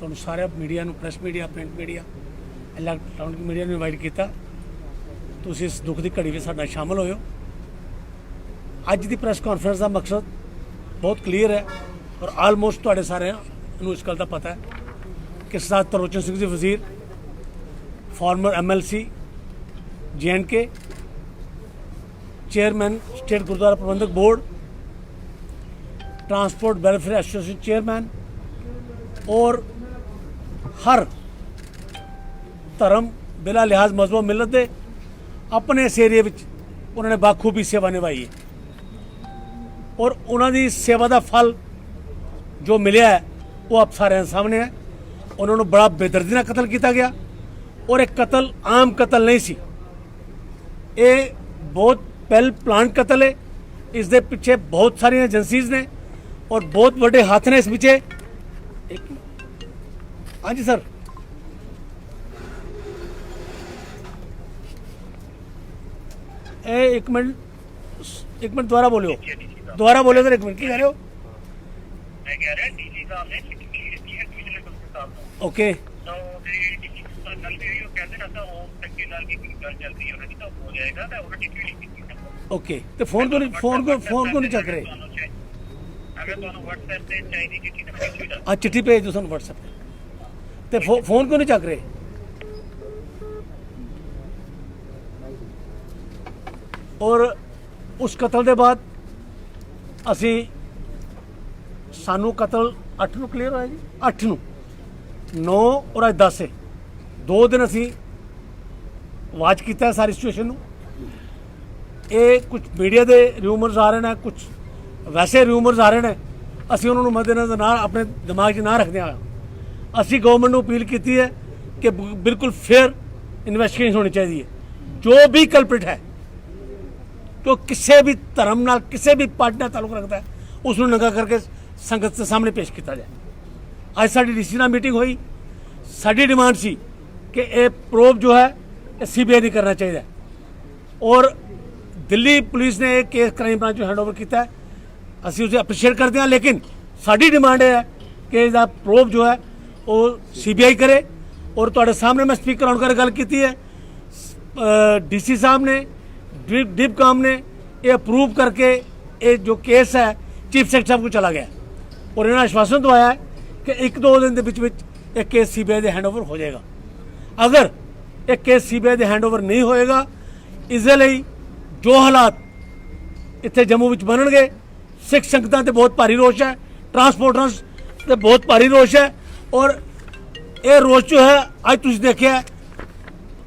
ਤੁਹਾਨੂੰ ਸਾਰੇ ਮੀਡੀਆ ਨੂੰ, press media, print media, electronic media ਨੂੰ ਇਨਵਾਈਟ ਕੀਤਾ। ਤੁਸੀਂ ਇਸ ਦੁੱਖ ਦੀ ਘੜੀ ਵਿੱਚ ਸਾਡੇ ਨਾਲ ਸ਼ਾਮਲ ਹੋਇਓ। ਅੱਜ ਦੀ ਪ੍ਰੈਸ ਕਾਨਫਰੰਸ ਦਾ ਮਕਸਦ ਬਹੁਤ ਕਲੀਅਰ ਹੈ ਔਰ ਆਲਮੋਸਟ ਤੁਹਾਡੇ ਸਾਰਿਆਂ ਨੂੰ ਇਸ ਗੱਲ ਦਾ ਪਤਾ ਹੈ ਕਿ ਸਰਦਾਰ Tarlochan Singh ji Wazir, former MLC JNK, chairman state Gurdwara Prabandhak board, transport welfare association chairman और हर धर्म बिला लिहाज मजहब मिलत दे अपने इस एरिए में उन्होंने बाखूबी सेवा निभाई है और उन्होंने सेवा का फल जो मिले है वो आप सारे सामने है। उन्होंने बड़ा बेदर्दी नाल कतल किया गया और एक कतल आम कतल नहीं सी, ये बहुत वेल प्लान कतल है। इस दे पिछे बहुत सारी एजेंसीज ने और बहुत बड़े हाथ ने इस पिछे। हाँ जी सर, एक मिनट दोबारा बोलियो सर, एक मिनट की कह रहे हो? मैं कह रहा डीसी साहब ने चिट्ठी लिखी है विजिलेंस साहब को। ओके, तो डीसी कल भी यही कहते ना तो तक्के लाल की गल चल रही है उन्होंने तो हो जाएगा तो उन्होंने चिट्ठी लिखी थी। ओके, तो फोन को नहीं चक रहे? अगर ਤੁਹਾਨੂੰ WhatsApp ਤੇ ਚਾਹੀਦੀ चिट्ठी तो भेज दो। हाँ, चिट्ठी भेज दो ਸਾਨੂੰ WhatsApp ਤੇ फोन को नहीं चक रहे? और उस कतल के बाद असी सानू कतल 8 ਨੂੰ क्लीयर होया जी, 8 ਨੂੰ 9 और अज 10 है 2 दिन असी वाच किया सारी सिचुएशन ਨੂੰ। ये कुछ मीडिया के रूमरस आ रहे हैं, कुछ वैसे रूमरस आ रहे हैं, असी उन्होंने मद्देनजर ना अपने दिमाग 'ਚ ना रखते हैं। असी गवर्नमेंट को अपील की है कि बिल्कुल फेयर इन्वेस्टिगेशन होनी चाहिए। जो भी कल्प्रिट है तो किसी भी धर्म नाल, किसी भी पार्टी नाल ताल्लुक रखता है, उसको नंगा करके संगत के सामने पेश किया जाए। अज साडी डीसी नाल मीटिंग हुई, साडी डिमांड सी कि ये प्रोब जो है CBI नहीं करना चाहिए और दिल्ली पुलिस ने एक केस क्राइम ब्रांच में हैंडओवर किया है, असी उसे अप्रीशिएट करते हैं। लेकिन साडी डिमांड है कि इसका प्रोब जो है वो CBI करे और तुहाडे सामने मैं स्पीकर होकर गल की है, DC साहब ने, डिपकाम ने ये अप्रूव करके ये जो केस है चीफ सेक्रेटरी साहब को चला गया और इन्होंने आश्वासन दवाया है कि 1-2 दिन के बीच एक केस CBI दे हैंडओवर हो जाएगा। अगर एक केस CBI दे हैंडओवर नहीं होएगा, इसके लिए जो हालात इत्थे जम्मू विच बनणगे, सिख संगतां ते बहुत भारी रोष है, ट्रांसपोर्टर्स ते बहुत भारी रोष है और ये रोष जो है आज तुसीं देखिया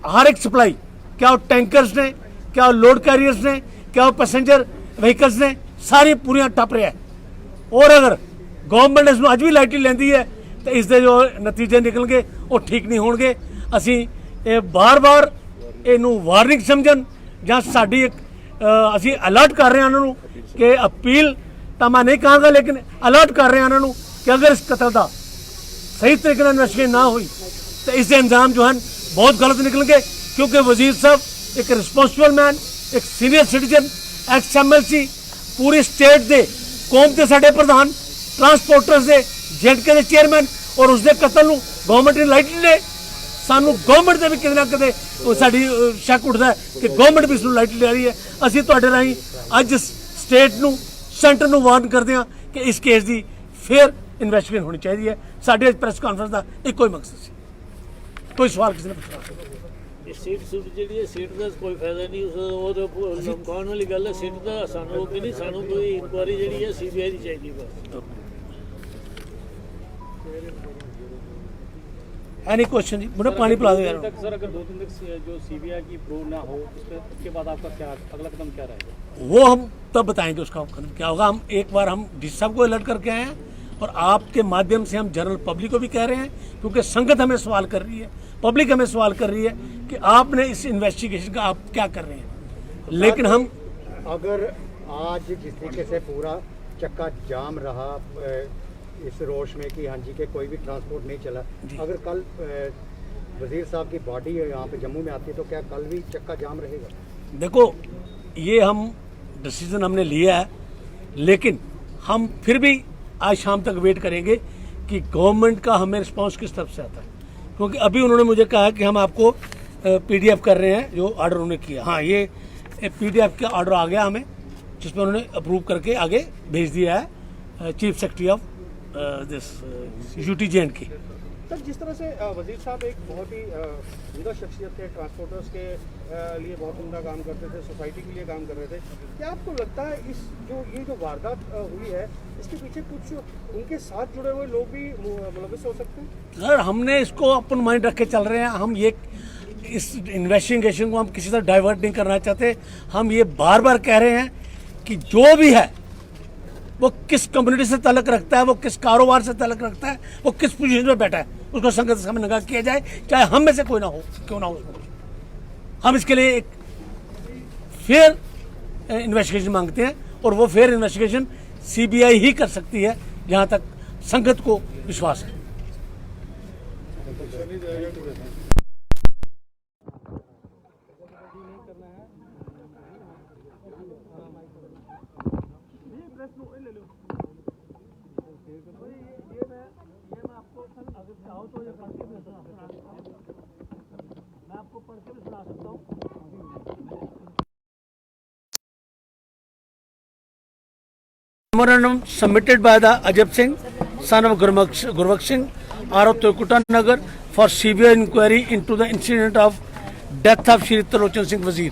हर एक सप्लाई, क्या वो टैंकर्स ने, क्या वो लोड कैरियर्स ने, क्या वो पैसेंजर व्हीकल्स ने, सारी पूरियां टप रहा है। और अगर गवर्नमेंट इसमें अज भी लाइटली लैंदी है तो इसके जो नतीजे निकलणगे वो ठीक नहीं होणगे। असीं ये बार-बार इनू वार्निंग समझन ਜਾਂ ਸਾਡੀ ਇੱਕ ਅਸੀਂ ਅਲਰਟ ਕਰ ਰਹੇ ਹਾਂ ਉਹਨਾਂ ਨੂੰ ਕਿ ਅਪੀਲ ਤਾਂ ਮੈਂ ਨਹੀਂ ਕਹਾਂਗਾ, ਲੇਕਿਨ ਅਲਰਟ ਕਰ ਰਹੇ ਹਾਂ ਉਹਨਾਂ ਨੂੰ ਕਿ ਅਗਰ ਇਸ ਕਤਲ ਦਾ ਸਹੀ ਤਰੀਕੇ ਨਾਲ ਇਨਵੈਸਟੀਗੇਸ਼ਨ ਨਾ ਹੋਈ ਤਾਂ ਇਸ ਦੇ ਅੰਜਾਮ ਜੋ ਹਨ ਬਹੁਤ ਗਲਤ ਨਿਕਲਣਗੇ। ਕਿਉਂਕਿ ਵਜ਼ੀਰ ਸਾਹਿਬ ਇੱਕ ਰਿਸਪੌਂਸਿਬਲ ਮੈਨ, ਇੱਕ ਸੀਨੀਅਰ ਸਿਟੀਜ਼ਨ, ਐਕਸ MLC, ਪੂਰੀ ਸਟੇਟ ਦੇ ਕੌਮ ਦੇ ਸਾਡੇ ਪ੍ਰਧਾਨ, ਟਰਾਂਸਪੋਰਟਰਸ ਦੇ JNK ਦੇ ਚੇਅਰਮੈਨ ਔਰ ਉਸਦੇ ਕਤਲ ਨੂੰ ਗਵਰਨਮੈਂਟ ਨੇ ਲਾਈਟਲੀ ਲੈ। सानू गवर्नमेंट से भी किते ना किते साडी शक उठता है कि गवर्नमेंट भी इसनूं लाइटली ले रही है। असीं तुहाडे राहीं अज स्टेट नूं, सेंटर नूं वार्न करते हैं कि इस केस की फेयर इन्वेस्टिगेशन होनी चाहिए है। साडे अज प्रेस कॉन्फ्रेंस का एक ही मकसद सी। कोई सवाल किसी ने पूछना? सीट जी सीट का कोई फायदा नहीं, उस लमकाउण वाली गल है। सीट का सानू भी नहीं, सानू कोई इंक्वायरी जी है CBI की चाहिए बस। एनी क्वेश्चन जी, मुझे पानी पिला दो यार। सर अगर 2 दिन तक जो CBI की प्रूव ना हो उसके बाद आपका क्या अगला कदम क्या रहेगा? वो हम तब बताएंगे उसका कदम क्या होगा। हम एक बार हम DC साहब को अलर्ट करके आए हैं और आपके माध्यम से हम जनरल पब्लिक को भी कह रहे हैं, क्योंकि संगत हमें सवाल कर रही है, पब्लिक हमें सवाल कर रही है कि आपने इस इन्वेस्टिगेशन का आप क्या कर रहे हैं। लेकिन हम अगर आज जिस तरीके से पूरा चक्का जाम रहा इस रोश में कि हाँ जी के कोई भी ट्रांसपोर्ट नहीं चला, अगर कल वजीर साहब की बॉडी यहाँ पे जम्मू में आती है तो क्या कल भी चक्का जाम रहेगा? देखो, ये हम डिसीजन हमने लिया है, लेकिन हम फिर भी आज शाम तक वेट करेंगे कि गवर्नमेंट का हमें रिस्पांस किस तरफ से आता है, क्योंकि अभी उन्होंने मुझे कहा कि हम आपको पीडीएफ कर रहे हैं जो ऑर्डर उन्होंने किया। हाँ, ये पीडीएफ का ऑर्डर आ गया हमें, जिसमें उन्होंने अप्रूव करके आगे भेज दिया है chief secretary of this UT/J&K। Sir, जिस तरह से वजीर साहब एक बहुत ही उम्दा शख्सियत थे, ट्रांसपोर्टर्स के लिए बहुत उम्दा काम करते थे, सोसाइटी के लिए काम कर रहे थे, क्या आपको लगता है ये जो वारदात हुई है इसके पीछे कुछ उनके साथ जुड़े हुए लोग भी मुलविस हो सकते हैं? सर, हमने इसको अपन माइंड रख के चल रहे हैं। हम ये इस इन्वेस्टिगेशन को हम किसी तरह डाइवर्ट नहीं करना चाहते। हम ये बार बार कह रहे हैं कि जो भी है वो किस कम्युनिटी से ताल्लुक रखता है, वो किस कारोबार से ताल्लुक रखता है, वो किस पोजीशन में बैठा है, उसको संगत से सामने नंगा किया जाए, चाहे हम में से कोई ना हो, क्यों ना हो। हम इसके लिए एक फेयर इन्वेस्टिगेशन मांगते हैं, और वो फेयर इन्वेस्टिगेशन CBI ही कर सकती है, जहां तक संगत को विश्वास है। Memorandum submitted by the Ajab Singh, son of Gurvaksh Singh, R of Turkuta Nagar, for CBI inquiry into the incident of death of Shri Talochan Singh Wazir.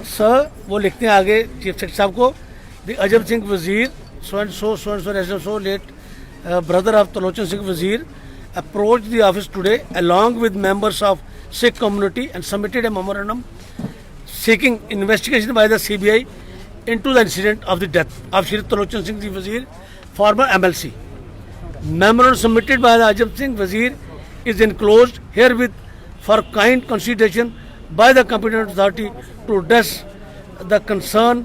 Sir, वो लिखते हैं आगे चीफ सेक्रेटरी साहब को, the Ajab Singh Wazir, so and so resident so late, brother of Talochan Singh Wazir, approached the office today along with members of Sikh community and submitted a memorandum seeking investigation by the CBI into the incident of the death of Shri Talochan Singh Wazir, former MLC. Memorandum submitted by the Ajab Singh Wazir is enclosed herewith for kind consideration by the competent authority to address the concern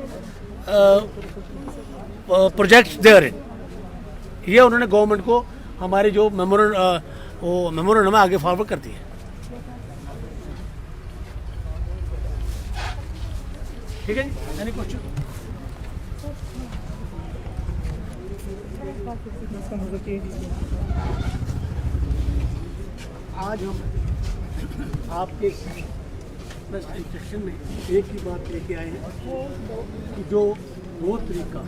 projects therein. ये उन्होंने government को हमारे जो memorandum आगे forward कर दिए। ठीक है जी, एनी क्वेश्चन? आज हम आपके इंस्ट्रक्शन में एक ही बात लेके आए हैं कि जो 2 तरीका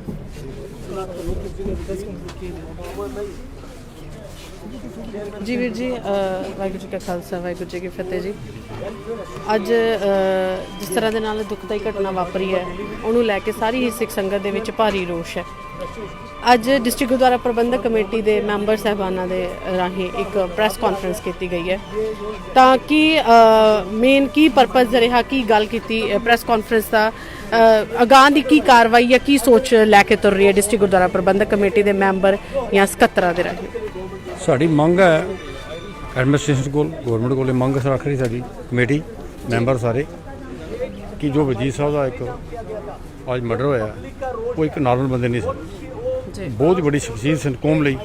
जी वीर जी, वाहिगुरू जी का खालसा वाहिगुरू जी की फतेह जी। ਅੱਜ ਜਿਸ ਤਰ੍ਹਾਂ ਦੇ ਨਾਲ ਦੁਖਦਾਈ ਘਟਨਾ ਵਾਪਰੀ ਹੈ, ਉਹਨੂੰ ਲੈ ਕੇ ਸਾਰੀ ਹੀ ਸਿੱਖ ਸੰਗਤ ਦੇ ਵਿੱਚ ਭਾਰੀ ਰੋਸ਼ ਹੈ। ਅੱਜ ਡਿਸਟ੍ਰਿਕਟ ਗੁਰਦੁਆਰਾ ਪ੍ਰਬੰਧਕ ਕਮੇਟੀ ਦੇ ਮੈਂਬਰ ਸਾਹਿਬਾਨਾਂ ਦੇ ਰਾਹੀਂ ਇੱਕ ਪ੍ਰੈਸ ਕਾਨਫਰੰਸ ਕੀਤੀ ਗਈ ਹੈ, ਤਾਂ ਕਿ ਮੇਨ ਕੀ ਪਰਪਸ ਰਿਹਾ, ਕੀ ਗੱਲ ਕੀਤੀ ਪ੍ਰੈਸ ਕਾਨਫਰੰਸ ਦਾ, ਅਗਾਂਹ ਦੀ ਕੀ ਕਾਰਵਾਈ ਜਾਂ ਕੀ ਸੋਚ ਲੈ ਕੇ ਤੁਰ ਰਹੀ ਹੈ ਡਿਸਟ੍ਰਿਕਟ ਗੁਰਦੁਆਰਾ ਪ੍ਰਬੰਧਕ ਕਮੇਟੀ ਦੇ ਮੈਂਬਰ ਜਾਂ ਸਕੱਤਰਾਂ ਦੇ ਰਾਹੀਂ। ਸਾਡੀ ਮੰਗ ਹੈ ਐਡਮਿਨਿਸਟ੍ਰੇਸ਼ਨ ਕੋਲ, ਗੌਰਮੈਂਟ ਕੋਲ ਮੰਗ ਰੱਖ ਰਹੀ ਸਾਡੀ ਕਮੇਟੀ ਮੈਂਬਰ ਸਾਰੇ, ਕਿ ਜੋ ਵਜ਼ੀਰ ਸਾਹਿਬ ਦਾ ਇੱਕ ਅੱਜ ਮਰਡਰ ਹੋਇਆ, ਉਹ ਇੱਕ ਨਾਰਮਲ ਬੰਦੇ ਨਹੀਂ ਸਨ, ਬਹੁਤ ਵੱਡੀ ਸ਼ਖਸੀਅਤ ਸਨ ਕੌਮ ਲਈ।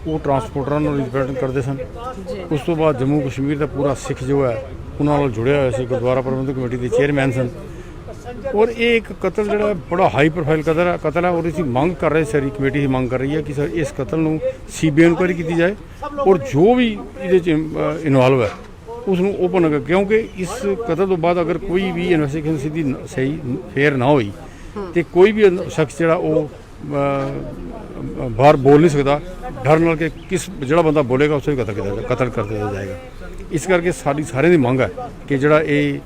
ਉਹ ਟਰਾਂਸਪੋਰਟਰਾਂ ਨੂੰ ਰਿਪਰੈਜ਼ੈਂਟ ਕਰਦੇ ਸਨ। ਉਸ ਤੋਂ ਬਾਅਦ ਜੰਮੂ ਕਸ਼ਮੀਰ ਦਾ ਪੂਰਾ ਸਿੱਖ ਜੋ ਹੈ ਉਹਨਾਂ ਨਾਲ ਜੁੜਿਆ ਹੋਇਆ ਸੀ, ਗੁਰਦੁਆਰਾ ਪ੍ਰਬੰਧਕ ਕਮੇਟੀ ਦੇ ਚੇਅਰਮੈਨ ਸਨ। ਔਰ ਇਹ ਇੱਕ ਕਤਲ ਜਿਹੜਾ ਬੜਾ ਹਾਈ ਪ੍ਰੋਫਾਈਲ ਕਤਲ ਹੈ, ਔਰ ਅਸੀਂ ਮੰਗ ਕਰ ਰਹੇ, ਸਾਰੀ ਕਮੇਟੀ ਹੀ ਮੰਗ ਕਰ ਰਹੀ ਹੈ ਕਿ ਸਰ ਇਸ ਕਤਲ ਨੂੰ CBI ਇਨਕੁਆਇਰੀ ਕੀਤੀ ਜਾਏ, ਔਰ ਜੋ ਵੀ ਇਹਦੇ 'ਚ ਇਨਵੋਲਵ ਹੈ ਉਸ ਨੂੰ ਓਪਨ, ਕਿਉਂਕਿ ਇਸ ਕਤਲ ਤੋਂ ਬਾਅਦ ਅਗਰ ਕੋਈ ਵੀ ਇਨਵੈਸਟੀਗੇਸ਼ਨ ਸਿੱਧੀ ਸਹੀ ਫੇਅਰ ਨਾ ਹੋਈ ਤੇ ਕੋਈ ਵੀ ਸ਼ਖਸ ਜਿਹੜਾ ਉਹ ਬਾਹਰ ਬੋਲ ਨਹੀਂ ਸਕਦਾ, ਡਰ ਨਾਲ ਕਿ ਜਿਹੜਾ ਬੰਦਾ ਬੋਲੇਗਾ ਉਸੇ ਕਤਲ ਕਰ ਦਿੱਤਾ ਜਾਏਗਾ। ਇਸ ਕਰਕੇ ਸਾਡੀ ਸਾਰਿਆਂ ਦੀ ਮੰਗ ਹੈ ਕਿ ਜਿਹੜਾ ਇਹ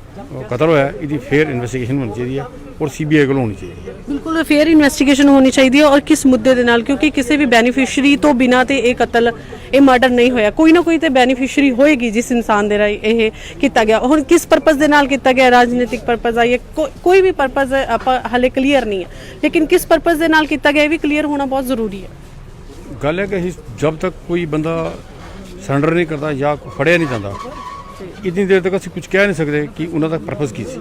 ਕਤਲ ਹੋਇਆ ਇਹਦੀ ਫੇਅਰ ਇਨਵੈਸਟੀਗੇਸ਼ਨ ਹੋਣੀ ਚਾਹੀਦੀ ਹੈ, ਔਰ CBI ਕੋਲ ਹੋਣੀ ਚਾਹੀਦੀ ਹੈ। ਬਿਲਕੁਲ ਫੇਅਰ ਇਨਵੈਸਟੀਗੇਸ਼ਨ ਹੋਣੀ ਚਾਹੀਦੀ ਹੈ, ਔਰ ਕਿਸ ਮੁੱਦੇ ਦੇ ਨਾਲ, ਕਿਉਂਕਿ ਕਿਸੇ ਵੀ ਬੈਨੀਫੀਸ਼ਰੀ ਤੋਂ ਬਿਨਾਂ ਤੇ ਇਹ ਕਤਲ, ਇਹ ਮਰਡਰ ਨਹੀਂ ਹੋਇਆ। ਕੋਈ ਨਾ ਕੋਈ ਤੇ ਬੈਨੀਫੀਸ਼ਰੀ ਹੋਏਗੀ ਜਿਸ ਇਨਸਾਨ ਦੇ ਰਾਹੀਂ ਇਹ ਕੀਤਾ ਗਿਆ। ਹੁਣ ਕਿਸ ਪਰਪਸ ਦੇ ਨਾਲ ਕੀਤਾ ਗਿਆ, ਰਾਜਨੀਤਿਕ ਪਰਪਸ ਆ ਜਾਂ ਕੋਈ ਵੀ ਪਰਪਸ ਆਪਾਂ ਹਾਲੇ ਕਲੀਅਰ ਨਹੀਂ ਹੈ, ਲੇਕਿਨ ਕਿਸ ਪਰਪਸ ਦੇ ਨਾਲ ਕੀਤਾ ਗਿਆ ਇਹ ਵੀ ਕਲੀਅਰ ਹੋਣਾ ਬਹੁਤ ਜ਼ਰੂਰੀ ਹੈ। ਗੱਲ ਹੈ ਕਿ ਅਸੀਂ ਜਦ ਤੱਕ ਕੋਈ ਬੰਦਾ ਸਰੈਂਡਰ ਨਹੀਂ ਕਰਦਾ ਜਾਂ ਫੜਿਆ ਨਹੀਂ ਜਾਂਦਾ, ਇੰਨੀ ਦੇਰ ਤੱਕ ਅਸੀਂ ਕੁਝ ਕਹਿ ਨਹੀਂ ਸਕਦੇ ਕਿ ਉਹਨਾਂ ਦਾ ਪਰਪਸ ਕੀ ਸੀ,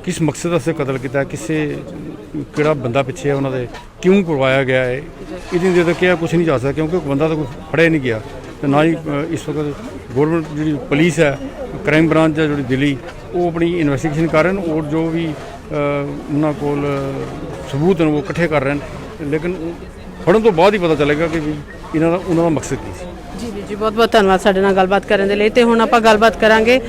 ਕਿਸ ਮਕਸਦ ਵਾਸਤੇ ਕਤਲ ਕੀਤਾ, ਕਿਹੜਾ ਬੰਦਾ ਪਿੱਛੇ ਹੈ ਉਹਨਾਂ ਦੇ, ਕਿਉਂ ਕਰਵਾਇਆ ਗਿਆ ਹੈ। ਇੰਨੀ ਦੇਰ ਤੱਕ ਕਿਹਾ ਕੁਝ ਨਹੀਂ ਜਾ ਸਕਦਾ, ਕਿਉਂਕਿ ਬੰਦਾ ਤਾਂ ਕੋਈ ਫੜਿਆ ਨਹੀਂ ਗਿਆ, ਤੇ ਨਾ ਹੀ ਇਸ ਵਕਤ ਗੌਰਮੈਂਟ ਜਿਹੜੀ ਪੁਲਿਸ ਹੈ, ਕ੍ਰਾਈਮ ਬ੍ਰਾਂਚ ਹੈ ਜਿਹੜੀ ਦਿੱਲੀ, ਉਹ ਆਪਣੀ ਇਨਵੈਸਟੀਗੇਸ਼ਨ ਕਰ ਰਹੇ ਹਨ, ਔਰ ਜੋ ਵੀ ਉਹਨਾਂ ਕੋਲ ਸਬੂਤ ਹਨ ਉਹ ਇਕੱਠੇ ਕਰ ਰਹੇ ਹਨ। ਲੇਕਿਨ ਫੜਨ ਤੋਂ ਬਾਅਦ ਹੀ ਪਤਾ ਚੱਲੇਗਾ ਕਿ ਵੀ ਉਹਨਾਂ ਦਾ ਮਕਸਦ ਕੀ ਸੀ। ਜੀ ਵੀਰ ਜੀ ਬਹੁਤ ਬਹੁਤ ਧੰਨਵਾਦ ਸਾਡੇ ਨਾਲ ਗੱਲਬਾਤ ਕਰਨ ਦੇ ਲਈ। ਤੇ ਹੁਣ ਆਪਾਂ ਗੱਲਬਾਤ ਕਰਾਂਗੇ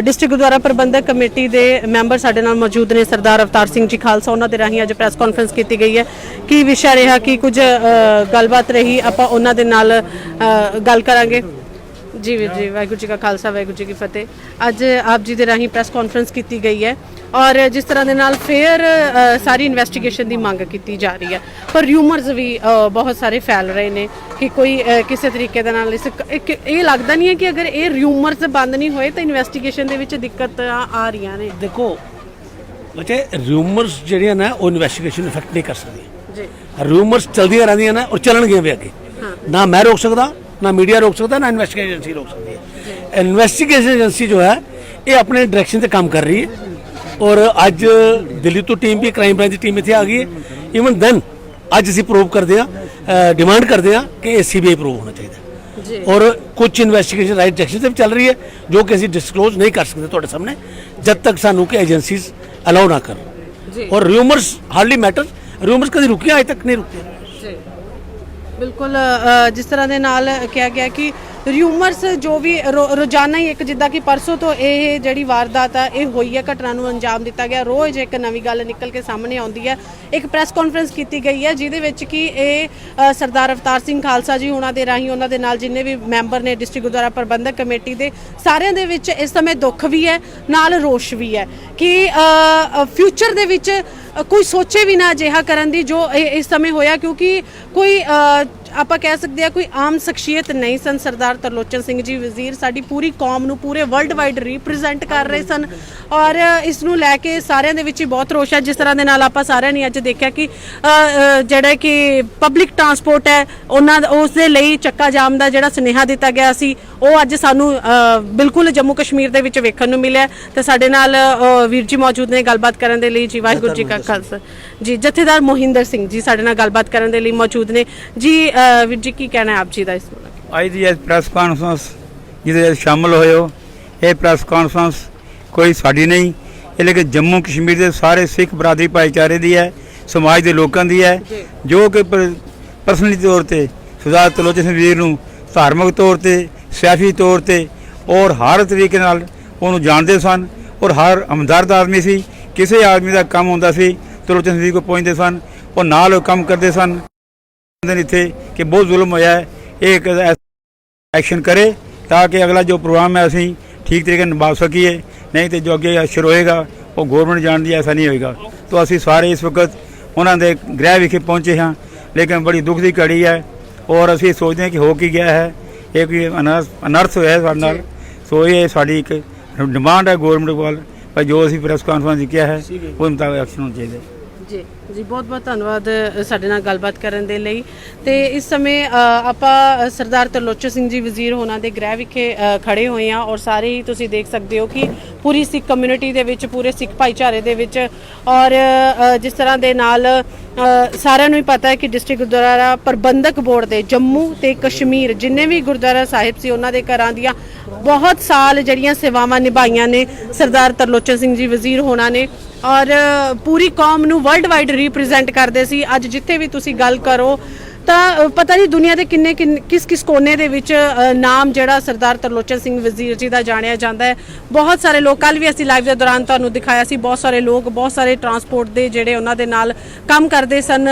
ਡਿਸਟ੍ਰਿਕਟ ਗੁਰਦੁਆਰਾ ਪ੍ਰਬੰਧਕ ਕਮੇਟੀ ਦੇ ਮੈਂਬਰ ਸਾਡੇ ਨਾਲ ਮੌਜੂਦ ਨੇ ਸਰਦਾਰ ਅਵਤਾਰ ਸਿੰਘ ਜੀ ਖਾਲਸਾ। ਉਹਨਾਂ ਦੇ ਰਾਹੀਂ ਅੱਜ ਪ੍ਰੈਸ ਕਾਨਫਰੰਸ ਕੀਤੀ ਗਈ ਹੈ। ਕੀ ਵਿਸ਼ਾ ਰਿਹਾ, ਕੀ ਕੁਝ ਗੱਲਬਾਤ ਰਹੀ, ਆਪਾਂ ਉਹਨਾਂ ਦੇ ਨਾਲ ਗੱਲ ਕਰਾਂਗੇ। ਜੀ ਵੀਰ ਜੀ, ਵਾਹਿਗੁਰੂ ਜੀ ਕਾ ਖਾਲਸਾ ਵਾਹਿਗੁਰੂ ਜੀ ਕੀ ਫਤਿਹ। ਅੱਜ ਆਪ ਜੀ ਦੇ ਰਾਹੀਂ ਪ੍ਰੈਸ ਕਾਨਫਰੰਸ ਕੀਤੀ ਗਈ ਹੈ ਔਰ ਜਿਸ ਤਰ੍ਹਾਂ ਦੇ ਨਾਲ ਫੇਰ ਸਾਰੀ ਇਨਵੈਸਟੀਗੇਸ਼ਨ ਦੀ ਮੰਗ ਕੀਤੀ ਜਾ ਰਹੀ ਹੈ, ਪਰ ਰਿਊਮਰਸ ਵੀ ਬਹੁਤ ਸਾਰੇ ਫੈਲ ਰਹੇ ਨੇ ਕਿ ਕੋਈ ਕਿਸੇ ਤਰੀਕੇ ਦੇ ਨਾਲ ਇਹ ਲੱਗਦਾ ਨਹੀਂ ਹੈ ਕਿ ਅਗਰ ਇਹ ਰਿਊਮਰਸ ਬੰਦ ਨਹੀਂ ਹੋਏ ਤਾਂ ਇਨਵੈਸਟੀਗੇਸ਼ਨ ਦੇ ਵਿੱਚ ਦਿੱਕਤਾਂ ਆ ਰਹੀਆਂ ਨੇ। ਦੇਖੋ ਬੱਚੇ, ਰਿਊਮਰਸ ਜਿਹੜੀਆਂ ਨੇ ਉਹ ਇਨਵੈਸਟੀਗੇਸ਼ਨ ਇਫੈਕਟ ਨਹੀਂ ਕਰ ਸਕਦੀਆਂ ਜੀ। ਰਿਊਮਰਸ ਚਲਦੀਆਂ ਰਹਿੰਦੀਆਂ ਨੇ ਔਰ ਚੱਲਣਗੀਆਂ ਵੀ ਅੱਗੇ। ਨਾ ਮੈਂ ਰੋਕ ਸਕਦਾ, ना मीडिया रोक सकता है, ना इन्वेस्टिगेशन एजेंसी रोक सकती है। इन्वेस्टिगेशन एजेंसी जो है ये अपने डायरेक्शन से काम कर रही है और आज दिल्ली तो टीम भी, क्राइम ब्रांच की टीम इतने आ गई है। इवन देन आज असी प्रूव करते हैं, डिमांड करते हैं कि CBI प्रूव होना चाहिए और कुछ इन्वेस्टिगेशन राइट डायरेक्शन से भी चल रही है जो कि असी डिस्कलोज नहीं कर सकते ਤੁਹਾਡੇ सामने जब तक सानू कि एजेंसीज अलाउ ना कर। और रूमर्स हार्डली मैटर, रूमर्स कभी रुकिया आज तक नहीं रुकी। ਬਿਲਕੁਲ ਜਿਸ ਤਰ੍ਹਾਂ ਦੇ ਨਾਲ ਕਿਹਾ ਗਿਆ ਕਿ ਰਿਊਮਰਸ ਜੋ ਵੀ ਰੋਜ਼ਾਨਾ ਹੀ ਇੱਕ ਜਿੱਦਾਂ ਕਿ ਪਰਸੋਂ ਤੋਂ ਇਹ ਜਿਹੜੀ ਵਾਰਦਾਤ ਆ ਇਹ ਹੋਈ ਹੈ, ਘਟਨਾ ਨੂੰ ਅੰਜਾਮ ਦਿੱਤਾ ਗਿਆ, ਰੋਜ਼ ਇੱਕ ਨਵੀਂ ਗੱਲ ਨਿਕਲ ਕੇ ਸਾਹਮਣੇ ਆਉਂਦੀ ਹੈ। ਇੱਕ ਪ੍ਰੈਸ ਕਾਨਫਰੰਸ ਕੀਤੀ ਗਈ ਹੈ ਜਿਹਦੇ ਵਿੱਚ ਕਿ ਇਹ ਸਰਦਾਰ ਅਵਤਾਰ ਸਿੰਘ ਖਾਲਸਾ ਜੀ ਉਹਨਾਂ ਦੇ ਰਾਹੀਂ ਉਹਨਾਂ ਦੇ ਨਾਲ ਜਿੰਨੇ ਵੀ ਮੈਂਬਰ ਨੇ ਡਿਸਟ੍ਰਿਕਟ ਗੁਰਦੁਆਰਾ ਪ੍ਰਬੰਧਕ ਕਮੇਟੀ ਦੇ, ਸਾਰਿਆਂ ਦੇ ਵਿੱਚ ਇਸ ਸਮੇਂ ਦੁੱਖ ਵੀ ਹੈ ਨਾਲ ਰੋਸ਼ ਵੀ ਹੈ ਕਿ ਫਿਊਚਰ ਦੇ ਵਿੱਚ ਕੋਈ ਸੋਚੇ ਵੀ ਨਾ ਅਜਿਹਾ ਕਰਨ ਦੀ ਜੋ ਇਸ ਸਮੇਂ ਹੋਇਆ, ਕਿਉਂਕਿ ਕੋਈ ਆਪਾਂ ਕਹਿ ਸਕਦੇ ਹਾਂ ਕੋਈ ਆਮ ਸ਼ਖਸੀਅਤ ਨਹੀਂ ਸਨ। ਸਰਦਾਰ ਤਰਲੋਚਨ ਸਿੰਘ ਜੀ ਵਜ਼ੀਰ ਸਾਡੀ ਪੂਰੀ ਕੌਮ ਨੂੰ ਪੂਰੇ ਵਰਲਡ ਵਾਈਡ ਰਿਪਰੈਜ਼ੈਂਟ ਕਰ ਰਹੇ ਸਨ ਔਰ ਇਸ ਨੂੰ ਲੈ ਕੇ ਸਾਰਿਆਂ ਦੇ ਵਿੱਚ ਹੀ ਬਹੁਤ ਰੋਸ਼ ਹੈ। ਜਿਸ ਤਰ੍ਹਾਂ ਦੇ ਨਾਲ ਆਪਾਂ ਸਾਰਿਆਂ ਨੇ ਅੱਜ ਦੇਖਿਆ ਕਿ ਜਿਹੜਾ ਕਿ ਪਬਲਿਕ ਟਰਾਂਸਪੋਰਟ ਹੈ ਉਹਨਾਂ ਉਸ ਦੇ ਲਈ ਚੱਕਾ ਜਾਮ ਦਾ ਜਿਹੜਾ ਸੁਨੇਹਾ ਦਿੱਤਾ ਗਿਆ ਸੀ ਉਹ ਅੱਜ ਸਾਨੂੰ ਬਿਲਕੁਲ ਜੰਮੂ ਕਸ਼ਮੀਰ ਦੇ ਵਿੱਚ ਵੇਖਣ ਨੂੰ ਮਿਲਿਆ। ਤੇ ਸਾਡੇ ਨਾਲ ਵੀਰ ਜੀ ਮੌਜੂਦ ਨੇ ਗੱਲਬਾਤ ਕਰਨ ਦੇ ਲਈ। ਜੀ ਵਾਹਿਗੁਰੂ ਜੀ ਕਾ ਖਾਲਸਾ। ਜੀ ਜਥੇਦਾਰ ਮੋਹਿੰਦਰ ਸਿੰਘ ਜੀ ਸਾਡੇ ਨਾਲ ਗੱਲਬਾਤ ਕਰਨ ਦੇ ਲਈ ਮੌਜੂਦ ਨੇ। ਜੀ ਵੀਰ ਜੀ ਕੀ ਕਹਿਣਾ ਹੈ ਆਪ ਜੀ ਦਾ ਇਸ ਬਾਰੇ? ਅੱਜ ਦੀ ਪ੍ਰੈਸ ਕਾਨਫਰੰਸ ਜਿਹਦੇ ਵਿੱਚ ਸ਼ਾਮਲ ਹੋਏ ਹੋ, ਇਹ ਪ੍ਰੈਸ ਕਾਨਫਰੰਸ ਕੋਈ ਸਾਡੀ ਨਹੀਂ, ਇਹ ਲੇਕਿਨ ਜੰਮੂ ਕਸ਼ਮੀਰ ਦੇ ਸਾਰੇ ਸਿੱਖ ਬਰਾਦਰੀ ਭਾਈਚਾਰੇ ਦੀ ਹੈ, ਸਮਾਜ ਦੇ ਲੋਕਾਂ ਦੀ ਹੈ ਜੋ ਕਿ ਪਰਸਨਲੀ ਤੌਰ ਤੇ ਸਰਦਾਰ ਤਰਲੋਚਨ ਸਿੰਘ ਵੀਰ ਨੂੰ ਧਾਰਮਿਕ ਤੌਰ ਤੇ, ਸਿਆਸੀ ਤੌਰ ਤੇ ਔਰ ਹਰ ਤਰੀਕੇ ਨਾਲ ਉਹਨੂੰ ਜਾਣਦੇ ਸਨ ਔਰ ਹਰ ਹਮਦਰਦ ਆਦਮੀ ਸੀ। ਕਿਸੇ ਆਦਮੀ ਦਾ ਕੰਮ ਹੁੰਦਾ ਸੀ ਤਰਲੋਚਨ ਸਿੰਘ ਵੀਰ ਕੋਲ ਪਹੁੰਚਦੇ ਸਨ ਔਰ ਨਾਲ ਉਹ ਕੰਮ ਕਰਦੇ ਸਨ। ਇੱਥੇ ਕਿ ਬਹੁਤ ਜ਼ੁਲਮ ਹੋਇਆ ਹੈ, ਇਹ ਇੱਕ ਐਕਸ਼ਨ ਕਰੇ ਤਾਂ ਕਿ ਅਗਲਾ ਜੋ ਪ੍ਰੋਗਰਾਮ ਹੈ ਅਸੀਂ ਠੀਕ ਤਰੀਕੇ ਨਾਲ ਨਿਭਾ ਸਕੀਏ, ਨਹੀਂ ਤੇ ਜੋ ਅੱਗੇ ਅਸਰ ਹੋਏਗਾ ਉਹ ਗੌਰਮੈਂਟ ਜਾਣਦੀ ਐਸਾ ਨਹੀਂ ਹੋਏਗਾ। ਤਾਂ ਅਸੀਂ ਸਾਰੇ ਇਸ ਵਕਤ ਉਹਨਾਂ ਦੇ ਗ੍ਰਹਿ ਵਿਖੇ ਪਹੁੰਚੇ ਹਾਂ, ਲੇਕਿਨ ਬੜੀ ਦੁੱਖ ਦੀ ਘੜੀ ਹੈ ਔਰ ਅਸੀਂ ਸੋਚਦੇ ਹਾਂ ਕਿ ਹੋ ਕੀ ਗਿਆ ਹੈ, ਇਹ ਕੋਈ ਅਨਰਥ ਹੋਇਆ ਸਾਡੇ ਨਾਲ। ਸੋ ਇਹ ਸਾਡੀ ਇੱਕ ਡਿਮਾਂਡ ਹੈ ਗੌਰਮੈਂਟ ਕੋਲ, ਪਰ ਜੋ ਅਸੀਂ ਪ੍ਰੈਸ ਕਾਨਫਰੰਸ ਕਿਹਾ ਹੈ ਉਹ ਮੁਤਾਬਕ ਐਕਸ਼ਨ ਹੋਣਾ ਚਾਹੀਦਾ। ਜੀ ਬਹੁਤ ਬਹੁਤ ਧੰਨਵਾਦ ਸਾਡੇ ਨਾਲ ਗੱਲਬਾਤ ਕਰਨ ਦੇ ਲਈ। ਤੇ ਇਸ ਸਮੇਂ ਆਪਾਂ ਸਰਦਾਰ ਤਰਲੋਚਨ ਸਿੰਘ ਜੀ ਵਜ਼ੀਰ ਹੋਣਾ ਦੇ ਗ੍ਰਹਿ ਵਿਖੇ ਖੜੇ ਹੋਏ ਹਾਂ ਔਰ ਸਾਰੇ ਹੀ ਤੁਸੀਂ ਦੇਖ ਸਕਦੇ ਹੋ ਕਿ ਪੂਰੀ ਸਿੱਖ ਕਮਿਊਨਿਟੀ ਦੇ ਵਿੱਚ, ਪੂਰੇ ਸਿੱਖ ਭਾਈਚਾਰੇ ਦੇ ਵਿੱਚ ਔਰ ਜਿਸ ਤਰ੍ਹਾਂ ਦੇ ਨਾਲ ਸਾਰਿਆਂ ਨੂੰ ਹੀ ਪਤਾ ਹੈ ਕਿ ਡਿਸਟ੍ਰਿਕਟ ਗੁਰਦੁਆਰਾ ਪ੍ਰਬੰਧਕ ਬੋਰਡ ਦੇ ਜੰਮੂ ਤੇ ਕਸ਼ਮੀਰ ਜਿੰਨੇ ਵੀ ਗੁਰਦੁਆਰਾ ਸਾਹਿਬ ਸੀ ਉਹਨਾਂ ਦੇ ਘਰਾਂ ਦੀਆਂ ਬਹੁਤ ਸਾਲ ਜਿਹੜੀਆਂ ਸੇਵਾਵਾਂ ਨਿਭਾਈਆਂ ਨੇ ਸਰਦਾਰ ਤਰਲੋਚਨ ਸਿੰਘ ਜੀ ਵਜ਼ੀਰ ਹੋਣਾ ਨੇ ਔਰ ਪੂਰੀ ਕੌਮ ਨੂੰ ਵਰਲਡ ਵਾਈਡ ਰਿਪਰੈਜ਼ੈਂਟ ਕਰਦੇ ਸੀ। ਅੱਜ ਜਿੱਥੇ ਵੀ ਤੁਸੀਂ ਗੱਲ ਕਰੋ ਤਾਂ ਪਤਾ ਨਹੀਂ ਦੁਨੀਆ ਦੇ ਕਿਸ ਕੋਨੇ ਦੇ ਵਿੱਚ ਨਾਮ ਜਿਹੜਾ ਸਰਦਾਰ ਤਰਲੋਚਨ ਸਿੰਘ ਵਜ਼ੀਰ ਜੀ ਦਾ ਜਾਣਿਆ ਜਾਂਦਾ ਹੈ। ਬਹੁਤ ਸਾਰੇ ਲੋਕ, ਕੱਲ੍ਹ ਵੀ ਅਸੀਂ ਲਾਈਵ ਦੇ ਦੌਰਾਨ ਤੁਹਾਨੂੰ ਦਿਖਾਇਆ ਸੀ, ਬਹੁਤ ਸਾਰੇ ਲੋਕ, ਬਹੁਤ ਸਾਰੇ ਟਰਾਂਸਪੋਰਟ ਦੇ ਜਿਹੜੇ ਉਹਨਾਂ ਦੇ ਨਾਲ ਕੰਮ ਕਰਦੇ ਸਨ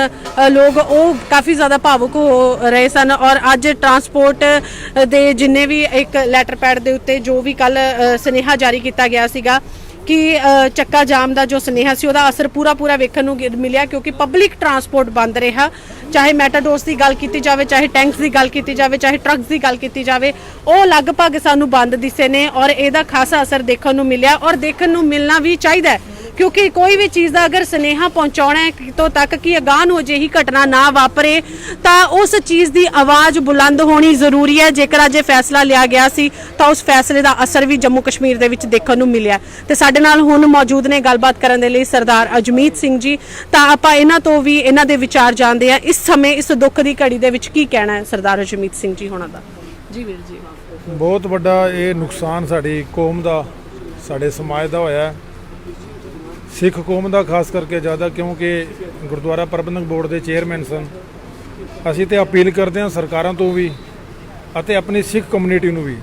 ਲੋਕ, ਉਹ ਕਾਫੀ ਜ਼ਿਆਦਾ ਭਾਵੁਕ ਹੋ ਰਹੇ ਸਨ। ਔਰ ਅੱਜ ਟਰਾਂਸਪੋਰਟ ਦੇ ਜਿੰਨੇ ਵੀ ਇੱਕ ਲੈਟਰ ਪੈਡ ਦੇ ਉੱਤੇ ਜੋ ਵੀ ਕੱਲ੍ਹ ਸੁਨੇਹਾ ਜਾਰੀ ਕੀਤਾ ਗਿਆ ਸੀਗਾ ਕਿ ਚੱਕਾ ਜਾਮ ਦਾ ਜੋ ਸੁਨੇਹਾ ਸੀ ਉਹਦਾ ਅਸਰ ਪੂਰਾ ਵੇਖਣ ਨੂੰ ਮਿਲਿਆ, ਕਿਉਂਕਿ ਪਬਲਿਕ ਟਰਾਂਸਪੋਰਟ ਬੰਦ ਰਿਹਾ। ਚਾਹੇ ਮੈਟਾਡੋਰਸ ਦੀ ਗੱਲ ਕੀਤੀ ਜਾਵੇ, ਚਾਹੇ ਟੈਂਕਸ ਦੀ ਗੱਲ ਕੀਤੀ ਜਾਵੇ, ਚਾਹੇ ਟਰੱਕਸ ਦੀ ਗੱਲ ਕੀਤੀ ਜਾਵੇ, ਉਹ ਲਗਭਗ ਸਾਨੂੰ ਬੰਦ ਦਿਸੇ ਨੇ ਔਰ ਇਹਦਾ ਖਾਸਾ ਅਸਰ ਦੇਖਣ ਨੂੰ ਮਿਲਿਆ ਔਰ ਦੇਖਣ ਨੂੰ ਮਿਲਣਾ ਵੀ ਚਾਹੀਦਾ ਹੈ, ਕਿਉਂਕਿ ਕੋਈ ਵੀ ਚੀਜ਼ ਦਾ ਅਗਰ ਸੁਨੇਹਾ ਪਹੁੰਚਾਉਣਾ ਹੈ ਕਿਤੋਂ ਤੱਕ ਕਿ ਅਗਾਂਹ ਨੂੰ ਅਜਿਹੀ ਘਟਨਾ ਨਾ ਵਾਪਰੇ ਤਾਂ ਉਸ ਚੀਜ਼ ਦੀ ਆਵਾਜ਼ ਬੁਲੰਦ ਹੋਣੀ ਜ਼ਰੂਰੀ ਹੈ। ਜੇਕਰ ਅੱਜ ਇਹ ਫੈਸਲਾ ਲਿਆ ਗਿਆ ਸੀ ਤਾਂ ਉਸ ਫੈਸਲੇ ਦਾ ਅਸਰ ਵੀ ਜੰਮੂ ਕਸ਼ਮੀਰ ਦੇ ਵਿੱਚ ਦੇਖਣ ਨੂੰ ਮਿਲਿਆ। ਤੇ ਸਾਡੇ ਨਾਲ ਹੁਣ ਮੌਜੂਦ ਨੇ ਗੱਲਬਾਤ ਕਰਨ ਦੇ ਲਈ ਸਰਦਾਰ ਅਜਮੀਤ ਸਿੰਘ ਜੀ। ਤਾਂ ਆਪਾਂ ਇਹਨਾਂ ਤੋਂ ਵੀ ਇਹਨਾਂ ਦੇ ਵਿਚਾਰ ਜਾਣਦੇ ਹਾਂ ਇਸ ਸਮੇਂ ਇਸ ਦੁੱਖ ਦੀ ਘੜੀ ਦੇ ਵਿੱਚ ਕੀ ਕਹਿਣਾ ਹੈ ਸਰਦਾਰ ਅਜਮੀਤ ਸਿੰਘ ਜੀ ਹੋਣਾ ਦਾ। ਜੀ ਵੀਰ ਜੀ, ਬਹੁਤ ਵੱਡਾ ਇਹ ਨੁਕਸਾਨ ਸਾਡੀ ਕੌਮ ਦਾ, ਸਾਡੇ ਸਮਾਜ ਦਾ ਹੋਇਆ, ਸਿੱਖ ਕੌਮ ਦਾ ਖਾਸ ਕਰਕੇ ਜ਼ਿਆਦਾ, ਕਿਉਂਕਿ ਗੁਰਦੁਆਰਾ ਪ੍ਰਬੰਧਕ ਬੋਰਡ ਦੇ ਚੇਅਰਮੈਨ ਸਨ ਅਸੀਂ ਤੇ ਅਪੀਲ ਕਰਦੇ ਹਾਂ ਸਰਕਾਰਾਂ ਤੋਂ ਵੀ ਅਤੇ ਆਪਣੀ ਸਿੱਖ ਕਮਿਊਨਿਟੀ ਨੂੰ ਵੀ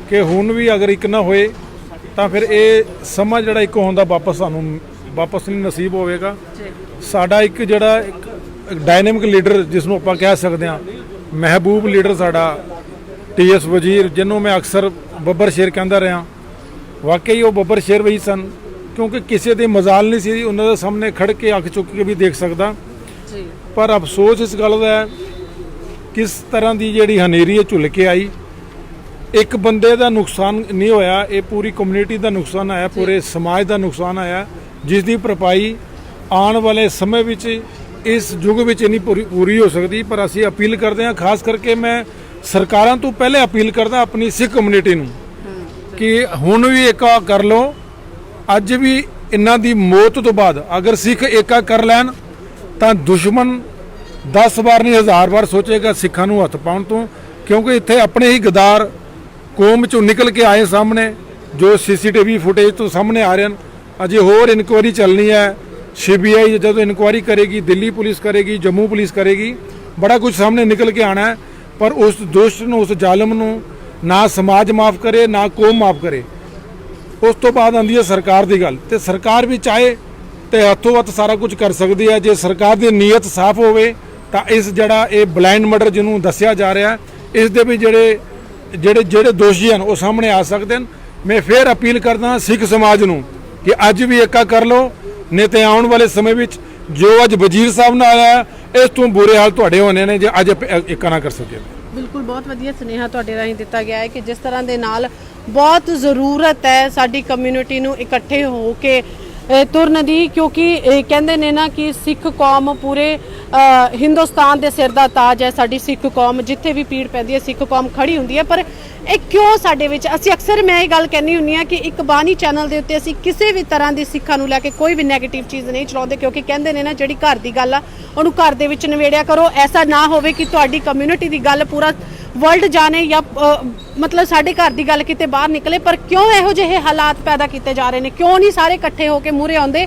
ਕਿ ਹੁਣ ਵੀ ਅਗਰ ਇੱਕ ਨਾ ਹੋਏ ਤਾਂ ਫਿਰ ਇਹ ਸਮਾਂ ਜਿਹੜਾ ਇੱਕ ਹੁੰਦਾ ਵਾਪਸ ਨਹੀਂ ਨਸੀਬ ਹੋਵੇਗਾ। ਸਾਡਾ ਇੱਕ ਜਿਹੜਾ ਇੱਕ ਡਾਇਨਾਮਿਕ ਲੀਡਰ ਜਿਸ ਨੂੰ ਆਪਾਂ ਕਹਿ ਸਕਦੇ ਹਾਂ, ਮਹਿਬੂਬ ਲੀਡਰ ਸਾਡਾ TS ਵਜ਼ੀਰ, ਜਿਹਨੂੰ ਮੈਂ ਅਕਸਰ ਬੱਬਰ ਸ਼ੇਰ ਕਹਿੰਦਾ ਰਿਹਾ, ਵਾਕਈ ਉਹ ਬੱਬਰ ਸ਼ੇਰ ਵਹੀ ਸਨ, ਕਿਉਂਕਿ ਕਿਸੇ ਦੇ ਮਜ਼ਾਲ ਨਹੀਂ ਸੀ ਉਹਨਾਂ ਦੇ ਸਾਹਮਣੇ ਖੜ ਕੇ ਅੱਖ ਚੁੱਕ ਕੇ ਵੀ ਦੇਖ ਸਕਦਾ। ਪਰ ਅਫਸੋਸ ਇਸ ਗੱਲ ਦਾ ਹੈ ਕਿਸ ਤਰ੍ਹਾਂ ਦੀ ਜਿਹੜੀ ਹਨੇਰੀ ਝੁੱਲ ਕੇ ਆਈ। ਇੱਕ ਬੰਦੇ ਦਾ ਨੁਕਸਾਨ ਨਹੀਂ ਹੋਇਆ, ਇਹ ਪੂਰੀ ਕਮਿਊਨਿਟੀ ਦਾ ਨੁਕਸਾਨ ਆਇਆ, ਪੂਰੇ ਸਮਾਜ ਦਾ ਨੁਕਸਾਨ ਆਇਆ, ਜਿਸ ਦੀ ਭਰਪਾਈ ਆਉਣ ਵਾਲੇ ਸਮੇਂ ਵਿੱਚ ਇਸ ਯੁੱਗ ਵਿੱਚ ਨਹੀਂ ਪੂਰੀ ਹੋ ਸਕਦੀ। ਪਰ ਅਸੀਂ ਅਪੀਲ ਕਰਦੇ ਹਾਂ, ਖਾਸ ਕਰਕੇ ਮੈਂ ਸਰਕਾਰਾਂ ਤੋਂ ਪਹਿਲੇ ਅਪੀਲ ਕਰਦਾ ਆਪਣੀ ਸਿੱਖ ਕਮਿਊਨਿਟੀ ਨੂੰ ਕਿ ਹੁਣ ਵੀ ਏਕਾ ਕਰ ਲਓ। ਅੱਜ ਵੀ ਇਹਨਾਂ ਦੀ ਮੌਤ ਤੋਂ ਬਾਅਦ ਅਗਰ ਸਿੱਖ ਏਕਾ ਕਰ ਲੈਣ ਤਾਂ ਦੁਸ਼ਮਣ 10 ਵਾਰ ਨਹੀਂ 1000 ਵਾਰ ਸੋਚੇਗਾ ਸਿੱਖਾਂ ਨੂੰ ਹੱਥ ਪਾਉਣ ਤੋਂ, ਕਿਉਂਕਿ ਇੱਥੇ ਆਪਣੇ ਹੀ ਗਦਾਰ ਕੌਮ ਚੋਂ ਨਿਕਲ ਕੇ ਆਏ ਸਾਹਮਣੇ, ਜੋ CCTV ਫੁਟੇਜ ਤੋਂ ਸਾਹਮਣੇ ਆ ਰਹੇ ਹਨ। ਅਜੇ ਹੋਰ ਇਨਕੁਆਇਰੀ ਚੱਲਣੀ ਹੈ, CBI ਜਦੋਂ ਇਨਕੁਆਇਰੀ ਕਰੇਗੀ, ਦਿੱਲੀ ਪੁਲਿਸ ਕਰੇਗੀ, ਜੰਮੂ ਪੁਲਿਸ ਕਰੇਗੀ, ਬੜਾ ਕੁਝ ਸਾਹਮਣੇ ਨਿਕਲ ਕੇ ਆਣਾ ਹੈ। ਪਰ ਉਸ ਦੋਸ਼ ਨੂੰ, ਉਸ ਜ਼ਾਲਮ ਨੂੰ ਨਾ ਸਮਾਜ ਮਾਫ ਕਰੇ, ਨਾ ਕੌਮ ਮਾਫ ਕਰੇ। ਉਸ ਤੋਂ ਬਾਅਦ ਆਉਂਦੀ ਹੈ ਸਰਕਾਰ ਦੀ ਗੱਲ, ਤੇ ਸਰਕਾਰ ਵੀ ਚਾਹੇ ਤੇ ਹੱਥੋਂ ਹੱਥ ਸਾਰਾ ਕੁਝ ਕਰ ਸਕਦੀ ਹੈ ਜੇ ਸਰਕਾਰ ਦੀ ਨੀਅਤ ਸਾਫ਼ ਹੋਵੇ। ਤਾਂ ਇਸ ਜਿਹੜਾ ਇਹ ਬਲਾਈਂਡ ਮਰਡਰ ਜਿਹਨੂੰ ਦੱਸਿਆ ਜਾ ਰਿਹਾ, ਇਸ ਦੇ ਵੀ ਜਿਹੜੇ ਦੋਸ਼ੀ ਹਨ ਉਹ ਸਾਹਮਣੇ ਆ ਸਕਦੇ ਹਨ। ਮੈਂ ਫਿਰ ਅਪੀਲ ਕਰਦਾ ਸਿੱਖ ਸਮਾਜ ਨੂੰ ਕਿ ਅੱਜ ਵੀ ਏਕਾ ਕਰ ਲਓ, ਨਹੀਂ ਤੇ ਆਉਣ ਵਾਲੇ ਸਮੇਂ ਵਿੱਚ ਜੋ ਅੱਜ ਵਜ਼ੀਰ ਸਾਹਿਬ ਨਾਲ ਆਇਆ, ਇਸ ਤੋਂ ਬੁਰੇ ਹਾਲ ਤੁਹਾਡੇ ਹੋਣੇ ਨੇ ਜੇ ਅੱਜ ਏਕਾ ਨਾ ਕਰ ਸਕੇ। ਬਿਲਕੁਲ, ਬਹੁਤ ਵਧੀਆ ਸੁਨੇਹਾ ਤੁਹਾਡੇ ਰਾਹੀਂ ਦਿੱਤਾ ਗਿਆ ਹੈ ਕਿ ਜਿਸ ਤਰ੍ਹਾਂ ਦੇ ਨਾਲ ਬਹੁਤ ਜ਼ਰੂਰਤ ਹੈ ਸਾਡੀ ਕਮਿਊਨਿਟੀ ਨੂੰ ਇਕੱਠੇ ਹੋ ਕੇ ਤੁਰਨ ਦੀ, ਕਿਉਂਕਿ ਕਹਿੰਦੇ ਨੇ ਨਾ ਕਿ ਸਿੱਖ ਕੌਮ ਪੂਰੇ ਹਿੰਦੁਸਤਾਨ ਦੇ ਸਿਰ ਦਾ ਤਾਜ ਹੈ। ਸਾਡੀ ਸਿੱਖ ਕੌਮ ਜਿੱਥੇ ਵੀ ਪੀੜ ਪੈਂਦੀ ਹੈ ਸਿੱਖ ਕੌਮ ਖੜੀ ਹੁੰਦੀ ਹੈ। ਪਰ ਇਹ ਕਿਉਂ ਸਾਡੇ ਵਿੱਚ, ਅਸੀਂ ਅਕਸਰ ਮੈਂ ਇਹ ਗੱਲ ਕਹਿੰਦੀ ਹੁੰਦੀ ਹਾਂ ਕਿ ਇੱਕ ਬਾਣੀ ਚੈਨਲ ਦੇ ਉੱਤੇ ਅਸੀਂ ਕਿਸੇ ਵੀ ਤਰ੍ਹਾਂ ਦੀ ਸਿੱਖਾਂ ਨੂੰ ਲੈ ਕੇ ਕੋਈ ਵੀ ਨੈਗੇਟਿਵ ਚੀਜ਼ ਨਹੀਂ ਚਲਾਉਂਦੇ, ਕਿਉਂਕਿ ਕਹਿੰਦੇ ਨੇ ਨਾ ਜਿਹੜੀ ਘਰ ਦੀ ਗੱਲ ਆ ਉਹਨੂੰ ਘਰ ਦੇ ਵਿੱਚ ਨਿਬੇੜਿਆ ਕਰੋ। ਐਸਾ ਨਾ ਹੋਵੇ ਕਿ ਤੁਹਾਡੀ ਕਮਿਊਨਿਟੀ ਦੀ ਗੱਲ ਪੂਰਾ ਵਰਲਡ ਜਾਣੇ ਜਾਂ ਮਤਲਬ ਸਾਡੇ ਘਰ ਦੀ ਗੱਲ ਕਿਤੇ ਬਾਹਰ ਨਿਕਲੇ। ਪਰ ਕਿਉਂ ਇਹੋ ਜਿਹੇ ਹਾਲਾਤ ਪੈਦਾ ਕੀਤੇ ਜਾ ਰਹੇ ਨੇ? ਕਿਉਂ ਨਹੀਂ ਸਾਰੇ ਇਕੱਠੇ ਹੋ ਕੇ ਮੂਹਰੇ ਆਉਂਦੇ?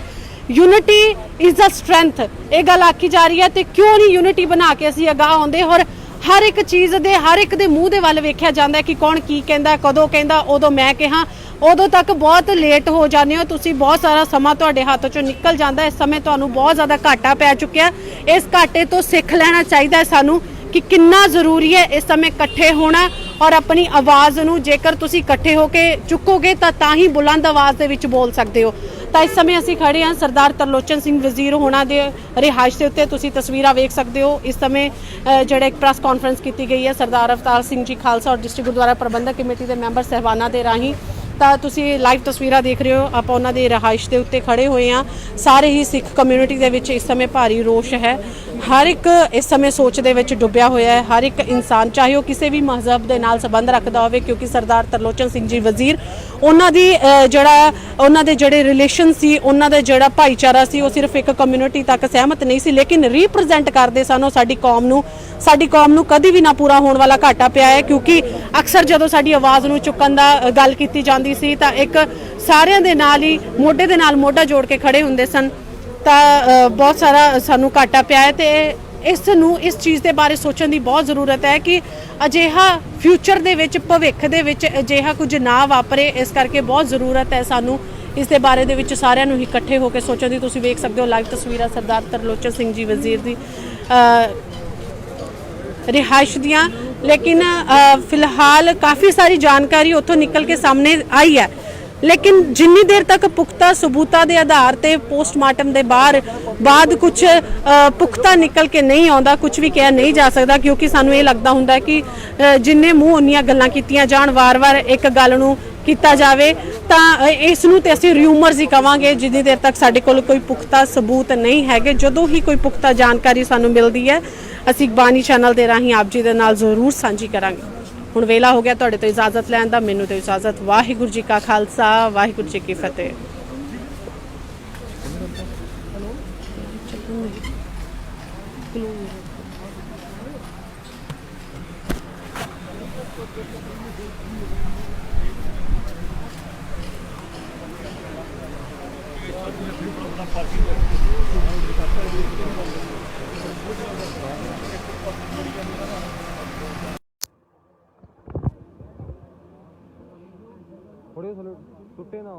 ਯੂਨਿਟੀ ਇਜ਼ ਅ ਸਟਰੈਂਥ, ਇਹ ਗੱਲ ਆਖੀ ਜਾ ਰਹੀ ਹੈ, ਤੇ ਕਿਉਂ ਨਹੀਂ ਯੂਨਿਟੀ ਬਣਾ ਕੇ ਅਸੀਂ ਅਗਾਹ ਆਉਂਦੇ? ਔਰ ਹਰ ਇੱਕ ਚੀਜ਼ ਦੇ ਹਰ ਇੱਕ ਦੇ ਮੂੰਹ ਦੇ ਵੱਲ ਵੇਖਿਆ ਜਾਂਦਾ ਕਿ ਕੌਣ ਕੀ ਕਹਿੰਦਾ, ਕਦੋਂ ਕਹਿੰਦਾ, ਉਦੋਂ ਮੈਂ ਕਿਹਾ, ਉਦੋਂ ਤੱਕ ਬਹੁਤ ਲੇਟ ਹੋ ਜਾਂਦੇ ਹੋ ਤੁਸੀਂ। ਬਹੁਤ ਸਾਰਾ ਸਮਾਂ ਤੁਹਾਡੇ ਹੱਥ ਚੋਂ ਨਿਕਲ ਜਾਂਦਾ। ਇਸ ਸਮੇਂ ਤੁਹਾਨੂੰ ਬਹੁਤ ਜ਼ਿਆਦਾ ਘਾਟਾ ਪੈ ਚੁੱਕਿਆ। ਇਸ ਘਾਟੇ ਤੋਂ ਸਿੱਖ ਲੈਣਾ ਚਾਹੀਦਾ ਸਾਨੂੰ ਕਿ ਕਿੰਨਾ ਜ਼ਰੂਰੀ ਹੈ ਇਸ ਸਮੇਂ ਇਕੱਠੇ ਹੋਣਾ ਔਰ ਆਪਣੀ ਆਵਾਜ਼ ਨੂੰ ਜੇਕਰ ਤੁਸੀਂ ਇਕੱਠੇ ਹੋ ਕੇ ਚੁੱਕੋਗੇ ਤਾਂ ਹੀ ਬੁਲੰਦ ਆਵਾਜ਼ ਦੇ ਵਿੱਚ ਬੋਲ ਸਕਦੇ ਹੋ। ਤਾਂ ਇਸ ਸਮੇਂ ਅਸੀਂ ਖੜੇ ਹਾਂ ਸਰਦਾਰ ਤਰਲੋਚਨ ਸਿੰਘ ਵਜ਼ੀਰ ਹੋਣਾ ਦੇ ਰਿਹਾਇਸ਼ ਦੇ ਉੱਤੇ। ਤੁਸੀਂ ਤਸਵੀਰਾਂ ਵੇਖ ਸਕਦੇ ਹੋ। ਇਸ ਸਮੇਂ ਜਿਹੜਾ ਇੱਕ ਪ੍ਰੈਸ ਕਾਨਫਰੰਸ ਕੀਤੀ ਗਈ ਹੈ ਸਰਦਾਰ ਅਵਤਾਰ ਸਿੰਘ ਜੀ ਖਾਲਸਾ ਔਰ ਡਿਸਟ੍ਰਿਕਟ ਗੁਰਦੁਆਰਾ ਪ੍ਰਬੰਧਕ ਕਮੇਟੀ ਦੇ ਮੈਂਬਰ ਸਹਿਬਾਨਾਂ ਦੇ ਰਾਹੀਂ। ਤਾਂ ਤੁਸੀਂ ਲਾਈਵ ਤਸਵੀਰਾਂ ਦੇਖ ਰਹੇ ਹੋ। ਆਪਾਂ ਉਹਨਾਂ ਦੇ ਰਿਹਾਇਸ਼ ਦੇ ਉੱਤੇ ਖੜੇ ਹੋਏ ਹਾਂ। ਸਾਰੇ ਹੀ ਸਿੱਖ ਕਮਿਊਨਿਟੀ ਦੇ ਵਿੱਚ ਇਸ ਸਮੇਂ ਭਾਰੀ ਰੋਸ਼ ਹੈ। ਹਰ ਇੱਕ ਇਸ ਸਮੇਂ ਸੋਚ ਦੇ ਵਿੱਚ ਡੁੱਬਿਆ ਹੋਇਆ ਹੈ। ਹਰ ਇੱਕ ਇਨਸਾਨ ਚਾਹੇ ਉਹ ਕਿਸੇ ਵੀ ਮਜ਼ਹਬ ਦੇ ਨਾਲ ਸੰਬੰਧ ਰੱਖਦਾ ਹੋਵੇ, ਕਿਉਂਕਿ ਸਰਦਾਰ ਤਰਲੋਚਨ ਸਿੰਘ ਜੀ ਵਜ਼ੀਰ ਉਹਨਾਂ ਦੇ ਜਿਹੜੇ ਰਿਲੇਸ਼ਨ ਸੀ, ਉਹਨਾਂ ਦਾ ਜਿਹੜਾ ਭਾਈਚਾਰਾ ਸੀ, ਉਹ ਸਿਰਫ ਇੱਕ ਕਮਿਊਨਿਟੀ ਤੱਕ ਸਹਿਮਤ ਨਹੀਂ ਸੀ, ਲੇਕਿਨ ਰੀਪ੍ਰੈਜ਼ੈਂਟ ਕਰਦੇ ਸਨ ਉਹ ਸਾਡੀ ਕੌਮ ਨੂੰ ਕਦੀ ਵੀ ਨਾ ਪੂਰਾ ਹੋਣ ਵਾਲਾ ਘਾਟਾ ਪਿਆ ਹੈ। ਕਿਉਂਕਿ ਅਕਸਰ ਜਦੋਂ ਸਾਡੀ ਆਵਾਜ਼ ਨੂੰ ਚੁੱਕਣ ਦਾ ਗੱਲ ਕੀਤੀ ਜਾਂਦੀ ਸੀ ਤਾਂ ਇੱਕ ਸਾਰਿਆਂ ਦੇ ਨਾਲ ਹੀ ਮੋਢੇ ਦੇ ਨਾਲ ਮੋਢਾ ਜੋੜ ਕੇ ਖੜੇ ਹੁੰਦੇ ਸਨ। ਤਾਂ ਬਹੁਤ ਸਾਰਾ ਸਾਨੂੰ ਘਾਟਾ ਪਿਆ ਹੈ ਤੇ ਇਸ ਚੀਜ਼ ਦੇ ਬਾਰੇ ਸੋਚਣ ਦੀ ਬਹੁਤ ਜ਼ਰੂਰਤ ਹੈ ਕਿ ਅਜਿਹਾ ਫਿਊਚਰ ਦੇ ਵਿੱਚ, ਭਵਿੱਖ ਦੇ ਵਿੱਚ ਅਜਿਹਾ ਕੁਝ ਨਾ ਵਾਪਰੇ। ਇਸ ਕਰਕੇ ਬਹੁਤ ਜ਼ਰੂਰਤ ਹੈ ਸਾਨੂੰ ਇਸ ਦੇ ਬਾਰੇ ਦੇ ਵਿੱਚ ਸਾਰਿਆਂ ਨੂੰ ਇਕੱਠੇ ਹੋ ਕੇ ਸੋਚਣ ਦੀ। ਤੁਸੀਂ ਵੇਖ ਸਕਦੇ ਹੋ ਲਾਈਵ ਤਸਵੀਰਾਂ ਸਰਦਾਰ ਤਰਲੋਚਨ ਸਿੰਘ ਜੀ ਵਜ਼ੀਰ ਦੀ ਰਿਹਾਇਸ਼ ਦੀਆਂ। ਲੇਕਿਨ ਫਿਲਹਾਲ ਕਾਫੀ ਸਾਰੀ ਜਾਣਕਾਰੀ ਉੱਥੋਂ ਨਿਕਲ ਕੇ ਸਾਹਮਣੇ ਆਈ ਹੈ, ਲੇਕਿਨ ਜਿੰਨੀ ਦੇਰ ਤੱਕ ਪੁਖਤਾ ਸਬੂਤਾਂ ਦੇ ਆਧਾਰ ਤੇ ਪੋਸਟਮਾਰਟਮ ਦੇ ਬਾਅਦ ਕੁਝ ਪੁਖਤਾ ਨਿਕਲ ਕੇ ਨਹੀਂ ਆਉਂਦਾ, ਕੁਝ ਵੀ ਕਿਹਾ ਨਹੀਂ ਜਾ ਸਕਦਾ। ਕਿਉਂਕਿ ਸਾਨੂੰ ਇਹ ਲੱਗਦਾ ਹੁੰਦਾ ਕਿ ਜਿੰਨੇ ਮੂੰਹ ਉਨੀਆਂ ਗੱਲਾਂ ਕੀਤੀਆਂ ਜਾਣ, ਵਾਰ-ਵਾਰ ਇੱਕ ਗੱਲ ਨੂੰ ਕੀਤਾ ਜਾਵੇ ਤਾਂ ਇਸ ਨੂੰ ਤੇ ਅਸੀਂ ਰਿਊਮਰਸ ਹੀ ਕਵਾਂਗੇ ਜਿੰਨੀ ਦੇਰ ਤੱਕ ਸਾਡੇ ਕੋਲ ਕੋਈ ਪੁਖਤਾ ਸਬੂਤ ਨਹੀਂ ਹੈਗੇ। ਜਦੋਂ ਹੀ ਕੋਈ ਪੁਖਤਾ ਜਾਣਕਾਰੀ ਸਾਨੂੰ ਮਿਲਦੀ ਹੈ ਅਸੀਂ ਬਾਣੀ ਚੈਨਲ ਦੇ ਰਾਹੀਂ ਆਪ ਜੀ ਦੇ ਨਾਲ ਜ਼ਰੂਰ ਸਾਂਝੀ ਕਰਾਂਗੇ। ਹੁਣ ਵੇਲਾ ਹੋ ਗਿਆ ਤੁਹਾਡੇ ਤੋਂ ਇਜਾਜ਼ਤ ਲੈਣ ਦਾ। ਮੈਨੂੰ ਤੇ ਇਜਾਜ਼ਤ। ਵਾਹਿਗੁਰੂ ਜੀ ਕਾ ਖਾਲਸਾ, ਵਾਹਿਗੁਰੂ ਜੀ ਕੀ ਫਤਿਹ। ਥੋੜੇ ਥੱਲੇ ਟੁੱਟੇ ਨਾ